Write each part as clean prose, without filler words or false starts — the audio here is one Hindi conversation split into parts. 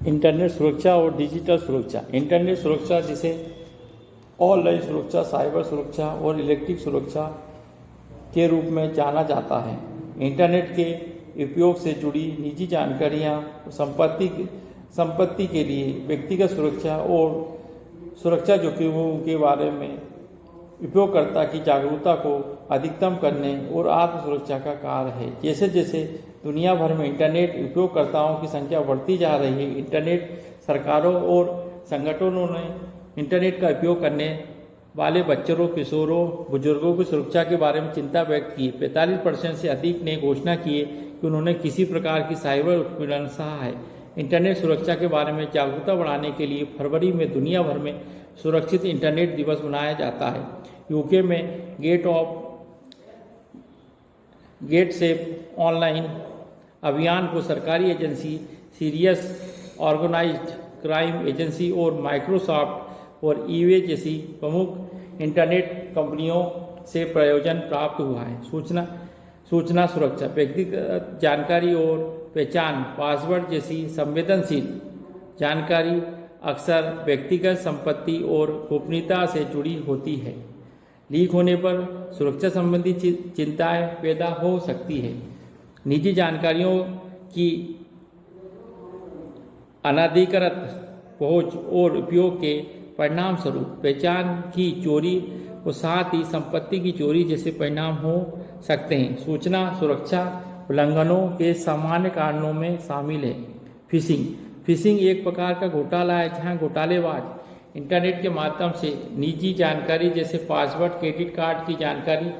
इंटरनेट सुरक्षा और डिजिटल सुरक्षा। इंटरनेट सुरक्षा जिसे ऑनलाइन सुरक्षा, साइबर सुरक्षा और इलेक्ट्रिक सुरक्षा के रूप में जाना जाता है। इंटरनेट के उपयोग से जुड़ी निजी जानकारियां, संपत्ति के लिए व्यक्तिगत सुरक्षा और सुरक्षा जोखिमों के बारे में उपयोगकर्ता की जागरूकता को अधिकतम करने और आत्म सुरक्षा का कार्य है। जैसे जैसे दुनिया भर में इंटरनेट उपयोगकर्ताओं की संख्या बढ़ती जा रही है, इंटरनेट सरकारों और संगठनों ने इंटरनेट का उपयोग करने वाले बच्चों, किशोरों, बुजुर्गों की सुरक्षा के बारे में चिंता व्यक्त की। 45% से अधिक ने घोषणा की कि उन्होंने किसी प्रकार की साइबर उत्पीड़न सहा है। इंटरनेट सुरक्षा के बारे में जागरूकता बढ़ाने के लिए फरवरी में दुनिया भर में सुरक्षित इंटरनेट दिवस मनाया जाता है। यूके में गेट सेफ ऑनलाइन अभियान को सरकारी agency, serious organised crime agency और माइक्रोसॉफ्ट और ईवे जैसी प्रमुख इंटरनेट कंपनियों से प्रयोजन प्राप्त हुआ है। सूचना सुरक्षा, व्यक्तिगत जानकारी और पहचान, पासवर्ड जैसी संवेदनशील जानकारी अक्सर व्यक्तिगत संपत्ति और गोपनीयता से जुड़ी होती है। लीक होने पर सुरक्षा संबंधी चिंताएं पैदा हो सकती है। निजी जानकारियों की अनधिकृत पहुंच और उपयोग के परिणाम स्वरूप पहचान की चोरी और साथ ही संपत्ति की चोरी जैसे परिणाम हो सकते हैं। सूचना सुरक्षा उल्लंघनों के सामान्य कारणों में शामिल है फिशिंग एक प्रकार का घोटाला है जहां घोटालेबाज इंटरनेट के माध्यम से निजी जानकारी जैसे पासवर्ड, क्रेडिट कार्ड की जानकारी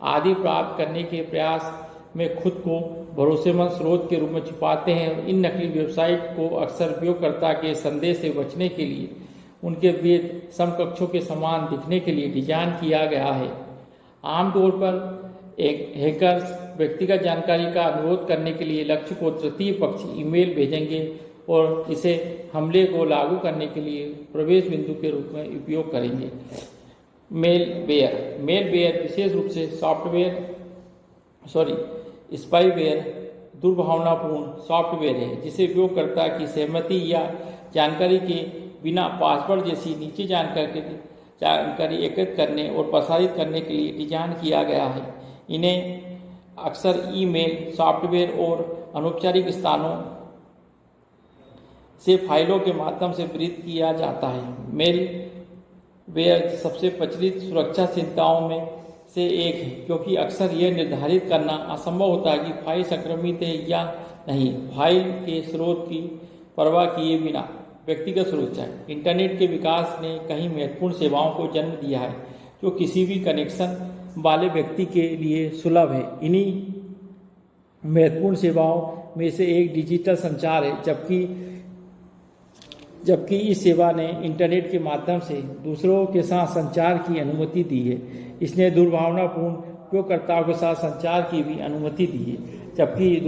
आदि प्राप्त करने के प्रयास में खुद को भरोसेमंद स्रोत के रूप में छुपाते हैं। इन नकली वेबसाइट को अक्सर उपयोगकर्ता के संदेह से बचने के लिए उनके वेद समकक्षों के समान दिखने के लिए डिजाइन किया गया है। आमतौर पर हैकर्स व्यक्तिगत जानकारी का अनुरोध करने के लिए लक्ष्य को तृतीय पक्ष ईमेल भेजेंगे और इसे हमले को लागू करने के लिए प्रवेश बिंदु के रूप में उपयोग करेंगे। मेलवेयर विशेष रूप से स्पाईवेयर दुर्भावनापूर्ण सॉफ्टवेयर है जिसे उपयोगकर्ता की सहमति या जानकारी के बिना पासवर्ड जैसी निजी जानकारी एकत्रित करने और प्रसारित करने के लिए डिजाइन किया गया है। इन्हें अक्सर ईमेल, सॉफ्टवेयर और अनौपचारिक स्थानों से फाइलों के माध्यम से प्रेरित किया जाता है। मेलवेयर सबसे प्रचलित सुरक्षा चिंताओं में से एक है क्योंकि अक्सर यह निर्धारित करना असंभव होता है कि फाइल संक्रमित है या नहीं। फाइल के स्रोत की परवाह किए बिना व्यक्तिगत सुरक्षा। इंटरनेट के विकास ने कई महत्वपूर्ण सेवाओं को जन्म दिया है जो किसी भी कनेक्शन वाले व्यक्ति के लिए सुलभ है। इन्हीं महत्वपूर्ण सेवाओं में से एक डिजिटल संचार है, जबकि इस सेवा ने इंटरनेट के माध्यम से दूसरों के साथ संचार की अनुमति दी है। इसने दुर्भावनापूर्ण उपयोगकर्ताओं के साथ संचार की भी अनुमति दी है, जबकि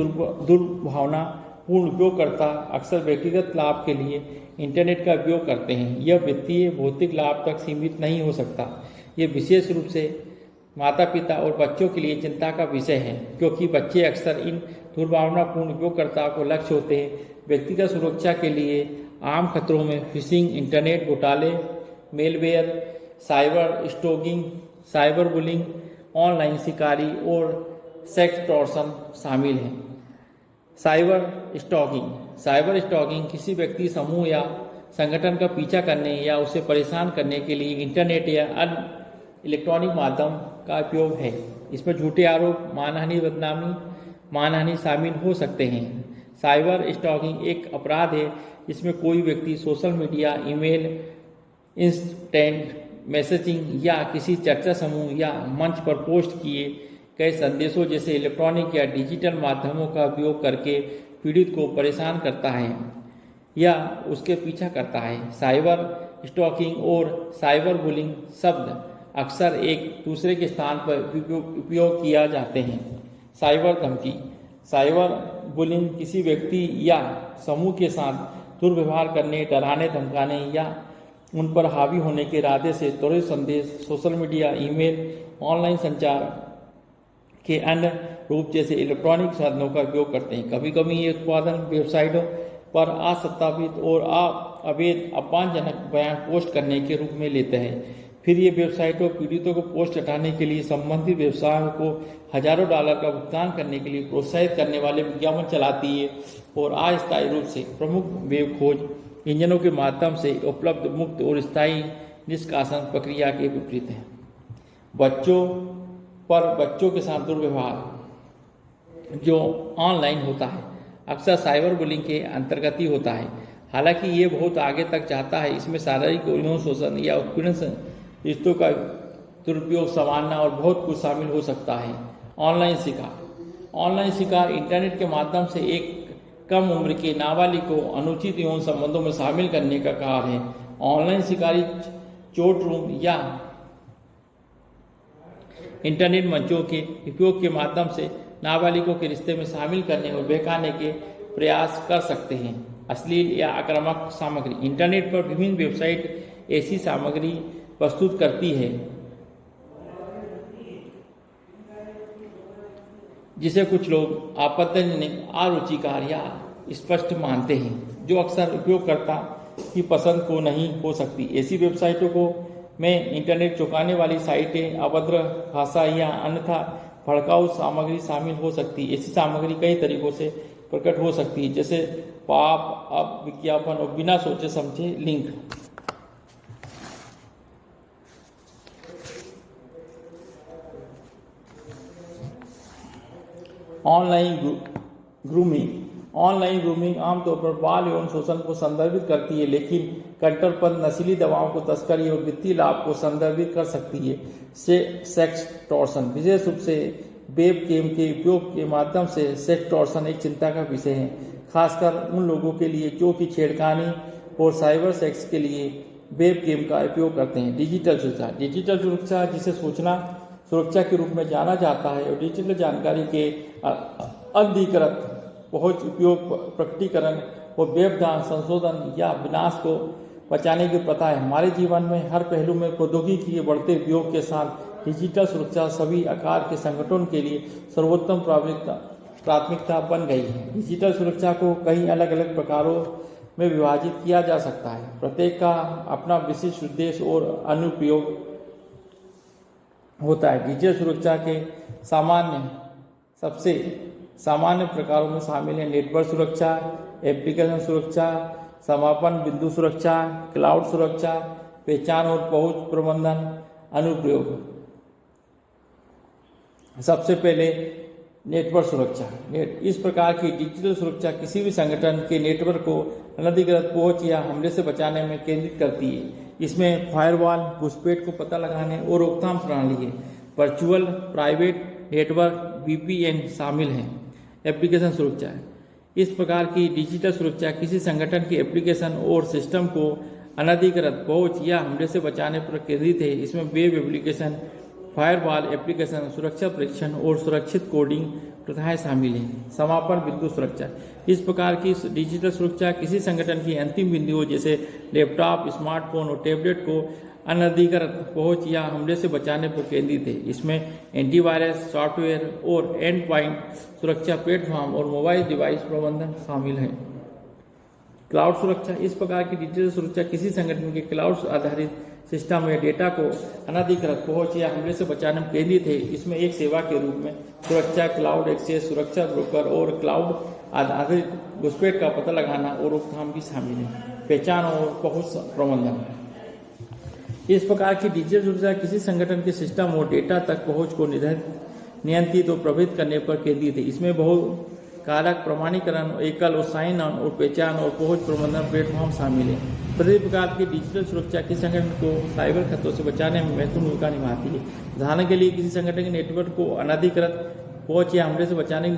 दुर्भावनापूर्ण उपयोगकर्ता अक्सर व्यक्तिगत लाभ के लिए इंटरनेट का उपयोग करते हैं। यह वित्तीय भौतिक लाभ तक सीमित नहीं हो सकता। यह विशेष रूप से माता पिता और बच्चों के लिए चिंता का विषय है क्योंकि बच्चे अक्सर इन दुर्भावनापूर्ण उपयोगकर्ताओं को लक्ष्य होते हैं। व्यक्तिगत सुरक्षा के लिए आम खतरों में फिशिंग, इंटरनेट घोटाले, malware, cyber stalking, cyber bullying, online शिकारी और सेक्सटॉर्शन शामिल हैं। साइबर स्टॉकिंग किसी व्यक्ति, समूह या संगठन का पीछा करने या उसे परेशान करने के लिए इंटरनेट या अन्य इलेक्ट्रॉनिक माध्यम का उपयोग है। इसमें झूठे आरोप, मानहानि शामिल हो सकते हैं। साइबर स्टॉकिंग एक अपराध है जिसमें कोई व्यक्ति social media, email, instant messaging या किसी चर्चा समूह या मंच पर पोस्ट किए गए संदेशों जैसे इलेक्ट्रॉनिक या डिजिटल माध्यमों का उपयोग करके पीड़ित को परेशान करता है या उसके पीछा करता है। साइबर स्टॉकिंग और साइबर बुलिंग शब्द अक्सर एक दूसरे के स्थान पर उपयोग किया जाते हैं। साइबर धमकी, साइबर बुलिंग किसी व्यक्ति या समूह के साथ दुर्व्यवहार करने, डराने, धमकाने या उन पर हावी होने के इरादे से त्वरित संदेश सोशल मीडिया, ईमेल, ऑनलाइन संचार के अन्य रूप जैसे इलेक्ट्रॉनिक साधनों का उपयोग करते हैं। कभी कभी ये उत्पादन वेबसाइटों पर असत्यापित और अवैध अपमानजनक बयान पोस्ट करने के रूप में लेते हैं। फिर ये वेबसाइटों पीड़ितों को पोस्ट हटाने के लिए संबंधित व्यवसायों को हजारों डॉलर का भुगतान करने के लिए प्रोत्साहित करने वाले विज्ञापन चलाती है और अस्थायी रूप से प्रमुख वेब खोज इंजनों के माध्यम से उपलब्ध मुक्त और स्थायी निष्कासन प्रक्रिया के विपरीत है। बच्चों के साथ दुर्व्यवहार जो ऑनलाइन होता है अक्सर साइबर बुलिंग के अंतर्गत ही होता है। हालांकि ये बहुत आगे तक जाता है। इसमें शारीरिक और यौन शोषण या उत्पीड़न, रिश्तों का दुरुपयोग, संभालना और बहुत कुछ शामिल हो सकता है। ऑनलाइन शिकार इंटरनेट के माध्यम से एक कम उम्र के नाबालिग को अनुचित यौन संबंधों में शामिल करने का कार्य है। ऑनलाइन शिकारी चैट रूम या इंटरनेट मंचों के उपयोग के माध्यम से नाबालिगों के रिश्ते में शामिल करने और बहकाने के प्रयास कर सकते हैं। अश्लील या आक्रामक सामग्री इंटरनेट पर विभिन्न वेबसाइट ऐसी सामग्री प्रस्तुत करती है जिसे कुछ लोग आपत्तिजनक, अरुचिकर या स्पष्ट मानते हैं, जो अक्सर उपयोगकर्ता की पसंद को नहीं हो सकती। ऐसी वेबसाइटों को में इंटरनेट चौंकाने वाली साइटें, अभद्र भाषा या अन्यथा भड़काऊ सामग्री शामिल हो सकती है। ऐसी सामग्री कई तरीकों से प्रकट हो सकती है, जैसे पाप, विज्ञापन और बिना सोचे समझे लिंक। ऑनलाइन ग्रूमिंग आमतौर पर बाल यौन शोषण को संदर्भित करती है, लेकिन कट्टरपंथ, नशीली दवाओं को तस्करी और वित्तीय लाभ को संदर्भित कर सकती है। सेक्सटॉर्शन विशेष रूप से वेबकैम के उपयोग के माध्यम से सेक्सटॉर्शन एक चिंता का विषय है, खासकर उन लोगों के लिए जो कि छेड़खानी और साइबर सेक्स के लिए वेबकैम का उपयोग करते हैं। डिजिटल सुरक्षा जिसे सूचना सुरक्षा के रूप में जाना जाता है और डिजिटल जानकारी के अनधिकृत पहुंच, उपयोग, प्रकटीकरण और व्यवधान, संशोधन या विनाश को बचाने की प्रथा है। हमारे जीवन में हर पहलू में प्रौद्योगिकी के बढ़ते उपयोग के साथ डिजिटल सुरक्षा सभी आकार के संगठनों के लिए सर्वोत्तम प्राथमिकता बन गई है। डिजिटल सुरक्षा को कई अलग अलग प्रकारों में विभाजित किया जा सकता है, प्रत्येक का अपना विशिष्ट उद्देश्य और अनुप्रयोग होता है। डिजिटल सुरक्षा के सबसे सामान्य प्रकारों में शामिल है नेटवर्क सुरक्षा, एप्लीकेशन सुरक्षा, समापन बिंदु सुरक्षा, क्लाउड सुरक्षा, पहचान और पहुंच प्रबंधन, अनुप्रयोग। सबसे पहले नेटवर्क सुरक्षा। इस प्रकार की डिजिटल सुरक्षा किसी भी संगठन के नेटवर्क को अनधिकृत पहुंच या हमले से बचाने में केंद्रित करती है। इसमें फायरवॉल, घुसपैठ को पता लगाने और रोकथाम प्रणाली है। वर्चुअल प्राइवेट नेटवर्क VPN शामिल है। एप्लीकेशन सुरक्षा। इस प्रकार की डिजिटल सुरक्षा किसी संगठन के एप्लीकेशन और सिस्टम को अनधिकृत पहुंच या हमले से बचाने पर केंद्रित है। इसमें वेब एप्लीकेशन, फायरवॉल एप्लीकेशन, सुरक्षा परीक्षण और सुरक्षित कोडिंग प्रथाएं शामिल हैं। समापन बिंदु सुरक्षा। इस प्रकार की डिजिटल सुरक्षा किसी संगठन की अंतिम बिंदुओं जैसे लैपटॉप, स्मार्टफोन और टैबलेट को अनधिकृत पहुंच या हमले से बचाने पर केंद्रित है। इसमें एंटीवायरस सॉफ्टवेयर और एंड पॉइंट सुरक्षा प्लेटफॉर्म और मोबाइल डिवाइस प्रबंधन शामिल है। क्लाउड सुरक्षा। इस प्रकार की डिजिटल सुरक्षा किसी संगठन के क्लाउड आधारित सिस्टम या डेटा को अनधिकृत पहुंच या हमले से बचाने में केंद्रित है। इसमें एक सेवा के रूप में सुरक्षा, क्लाउड एक्सेस, सुरक्षा ब्रोकर और क्लाउड आधारित घुसपैठ का पता लगाना और रोकथाम भी शामिल है। पहचान और पहुंच प्रबंधन। इस प्रकार की डिजिटल सुरक्षा किसी संगठन के सिस्टम और डेटा तक पहुंच को नियंत्रित और प्रभावित करने पर केंद्रित है। इसमें बहु-कारक प्रमाणीकरण, एकल और साइन ऑन और पहचान और पहुंच प्रबंधन प्लेटफॉर्म शामिल है। प्रति प्रकार की डिजिटल सुरक्षा किसी संगठन को साइबर खतरों से बचाने में महत्वपूर्ण भूमिका निभाती है। उदाहरण के लिए किसी संगठन के नेटवर्क को अनधिकृत पहुंच या हमले से बचाने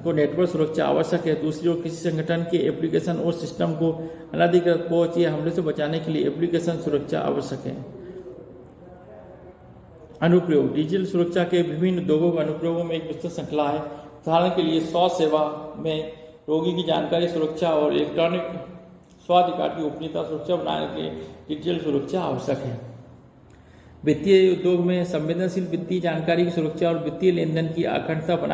को नेटवर्क सुरक्षा आवश्यक है। दूसरी ओर किसी संगठन के एप्लीकेशन और सिस्टम को अनधिकृत पहुंच या हमले से बचाने के लिए एप्लीकेशन सुरक्षा आवश्यक है। अनुप्रयोग। डिजिटल सुरक्षा के विभिन्न उद्योगों के अनुप्रयोगों में एक विस्तृत श्रृंखला है। उदाहरण के लिए स्वास्थ्य सेवा में रोगी की जानकारी सुरक्षा और इलेक्ट्रॉनिक स्वाधिकार की गोपनीयता सुरक्षा बनाने के लिए डिजिटल सुरक्षा आवश्यक है। वित्तीय उद्योग में संवेदनशील वित्तीय जानकारी की सुरक्षा और वित्तीय लेनदेन की अखंडता